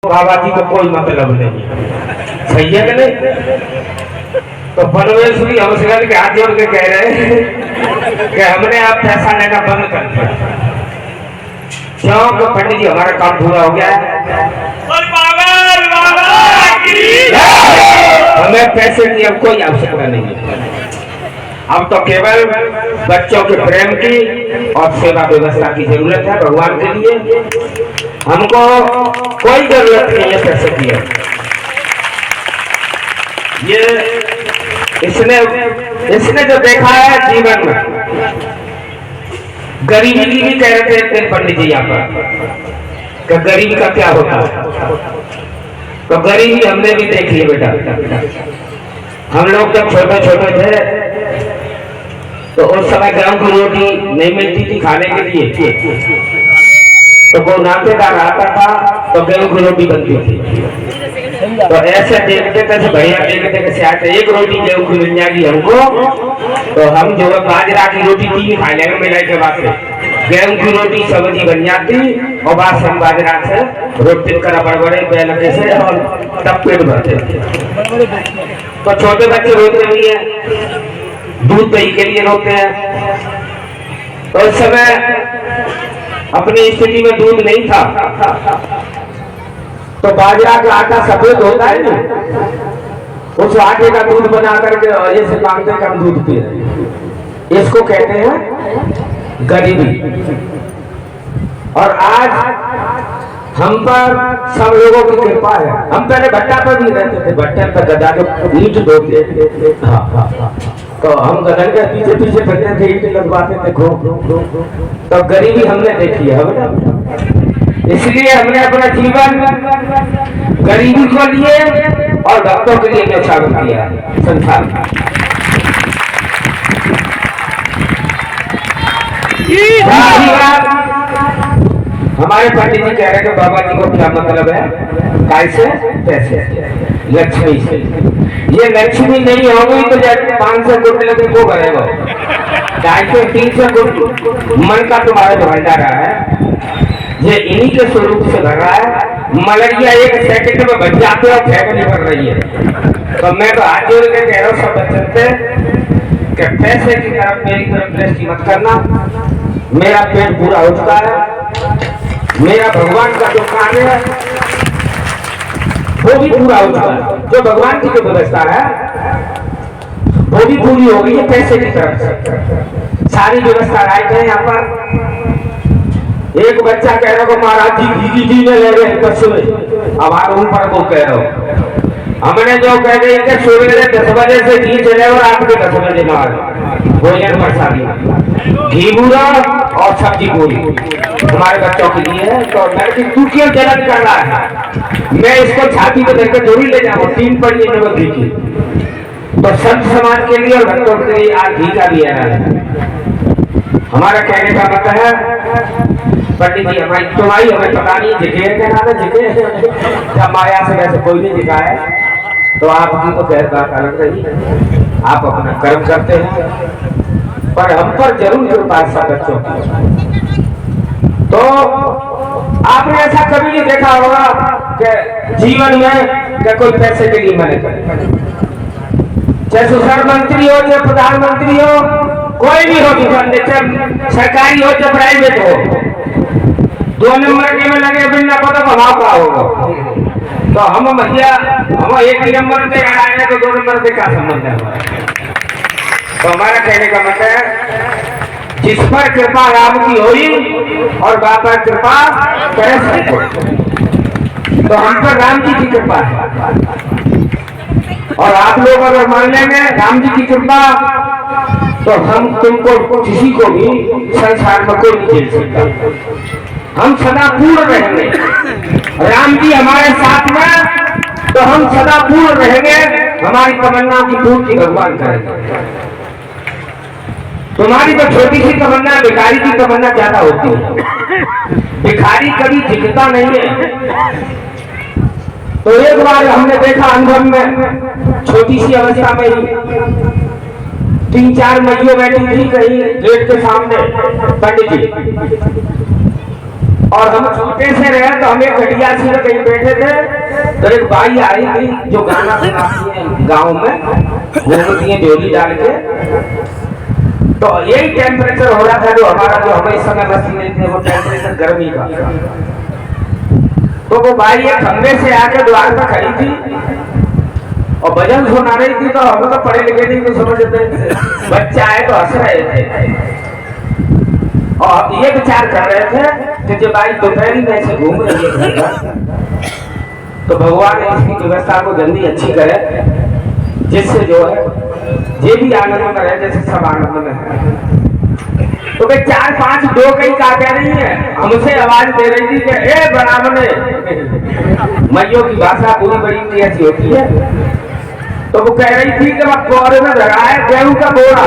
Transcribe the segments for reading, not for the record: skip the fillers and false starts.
बाबा जी को कोई मतलब नहीं, सही है कि नहीं? तो परमेश्वरी हमसे के हाथ जोड़ के कह रहे हैं कि हमने आप पैसा लेना बंद कर दिया। क्यों? कि पंडित जी हमारा काम पूरा हो गया है, हमें पैसे की अब कोई आवश्यकता नहीं है। अब तो केवल बच्चों के प्रेम की और सेवा व्यवस्था की जरूरत है। भगवान के लिए हमको कोई जरूरत नहीं है पैसे की। ये इसने जो देखा है जीवन में, गरीबी की भी कह रहे थे एक दिन पंडित जी यहाँ पर कि गरीबी का क्या होता है। तो गरीबी हमने भी देख ली बेटा। हम लोग जब छोटे छोटे थे तो उस समय गेहूं की रोटी नहीं मिलती थी खाने के लिए, तो कोई नातेदार आता था तो गेहूं की रोटी बनती थी। तो ऐसे देखते थे भैया देखते कैसे आते, एक रोटी गेहूं की मिल जाएगी हमको, तो हम जो है बाजरा की रोटी 3 खा लेंगे मिलाई के बाद से। गेहूं की रोटी सब्जी बन जाती और बाद हम बाजरा से रोटी करा बड़बड़े बेलके से और तब पेट भरते। तो छोटे बच्चे रोते भी है, दूध दही के लिए रोते हैं। तो उस समय अपनी स्थिति में दूध नहीं था, तो बाजरा का आटा सफेद होता है ना, उस आटे का दूध बना करके ऐसे मांगते हैं कि हम दूध पी रहे। इसको कहते हैं गरीबी। और आज हम पर सब लोगों की कृपा है। हम पहले भट्टा पर भी रहते थे, भट्टे पर गदा के ईंट ढोते थे। तो हम गदन के पीछे पीछे फिरते थे, ईंट लगवाते थे तो गरीबी हमने देखी है बेटा। इसलिए हमने अपना जीवन गरीबी को लिए और भक्तों के लिए न्यौछावर किया संसार में। हमारे पंडित जी कह रहे हैं बाबा जी को क्या मतलब है, कैसे पैसे लक्ष्मी से। ये लक्ष्मी नहीं होगी तो जब 500 गुट लगे वो भरेगा, 250-300 गुट मन का तुम्हारा जो भंडारा है ये इन्हीं के स्वरूप से भर रहा है। मलेरिया 1 सेकंड में बच जाते और फेंक नहीं भर रही है। तो मैं तो हाथ जोड़ के कह रहा हूँ सब बच्चों से कि पैसे की तरफ मेरी तरफ दृष्टि मत करना। मेरा पेट पूरा हो चुका है, मेरा भगवान का जो कार्य है वो भी पूरा हो चुका है। जो भगवान की जो व्यवस्था है वो भी पूरी हो गई है पैसे की तरफ से। सारी व्यवस्था राइट है। यहाँ पर एक बच्चा कह रहा है महाराज जी घी में ले गए बस में, अब आप ऊपर को कह रहे हो। हमने जो कह रहे थे सुबह 10 बजे से घी चले और रात के 10 बजे भोजन प्रसादी घी बूरा और सब्जी पूरी हमारे बच्चों के लिए है। तो मैं तू क्यों जलन कर रहा है, मैं इसको छाती पे धरकर थोड़ी ले जाऊँ। 3 पड़ी है नमक घी की। तो संत समाज के लिए और भक्तों के लिए आज घी का भी है। हमारा कहने का मतलब है पंडित जी हमारी तुम्हारी हमें पता नहीं जिके क्या नाम है, जिके जब माया से वैसे कोई नहीं दिखा है। तो आपकी तो खैर बात अलग रही, आप अपना कर्म करते हैं, पर हम पर जरूर कृपा सब बच्चों की। तो आपने ऐसा कभी नहीं देखा होगा कि जीवन में कि कोई पैसे के लिए मने करे, चाहे सुशासन मंत्री हो चाहे प्रधानमंत्री हो, कोई भी हो, चाहे सरकारी हो चाहे प्राइवेट हो, 2 नंबर के में लगे बिना पता भाव का होगा। तो हम भैया हम 1 नंबर से आए तो 2 नंबर से क्या संबंध है हमारा। तो हमारा कहने का मतलब है जिस पर कृपा राम की हुई और बाप पर कृपा करे सबको, तो हम पर राम जी की कृपा है। और आप लोग अगर मान लेंगे राम जी की कृपा तो हम तुमको किसी को भी संसार में कोई नहीं झेल सकता। हम सदा पूर्ण रहेंगे, राम जी हमारे साथ में, तो हम सदा पूर्ण रहेंगे। हमारी तमन्ना की पूर्ति भगवान करेंगे। तुम्हारी तो छोटी सी तमन्ना, भिखारी की तमन्ना ज्यादा होती है। भिखारी कभी झिकता नहीं है। तो एक बार हमने देखा अनुभव में, छोटी सी अवस्था में ही 3-4 महिलाएं बैठी थी कहीं गेट के सामने। पंडित जी और हम छोटे से रहे तो हम एक घटिया सी में कहीं बैठे थे तो एक बाई आई थी जो गाना सुनाती है गाँव में, घूमती है डोली डाल के। तो यही टेम्परेचर हो रहा था जो हमारा जो हम इस समय मशीन लेते हैं वो टेम्परेचर गर्मी का। तो वो बाई एक खंबे से आकर द्वार पर खड़ी थी और भजन सुना रही थी। तो हम तो पढ़े लिखे नहीं तो समझते बच्चा है तो हंस रहे थे और ये विचार कर रहे थे कि जब बाई दोपहरी में ऐसे घूम रही है तो भगवान इसकी व्यवस्था को जल्दी अच्छी करे जिससे जो है ये भी आनंद में रहे जैसे सब आनंद में है। तो वे 4-5 दो कहीं का कह रही है, हमसे आवाज दे रही थी कि ए ब्राह्मण, मैयों की भाषा पूरी बड़ी ऐसी होती है। तो वो कह रही थी कि वह कोरे में धरा है गेहूं का बोरा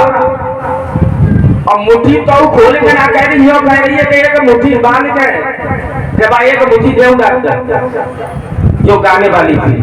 और मुट्ठी तो खोल के ना कह रही है, कह रही है कि एक मुट्ठी बांध के भाई एक मुट्ठी गेहूं डाल जो गाने वाली थी।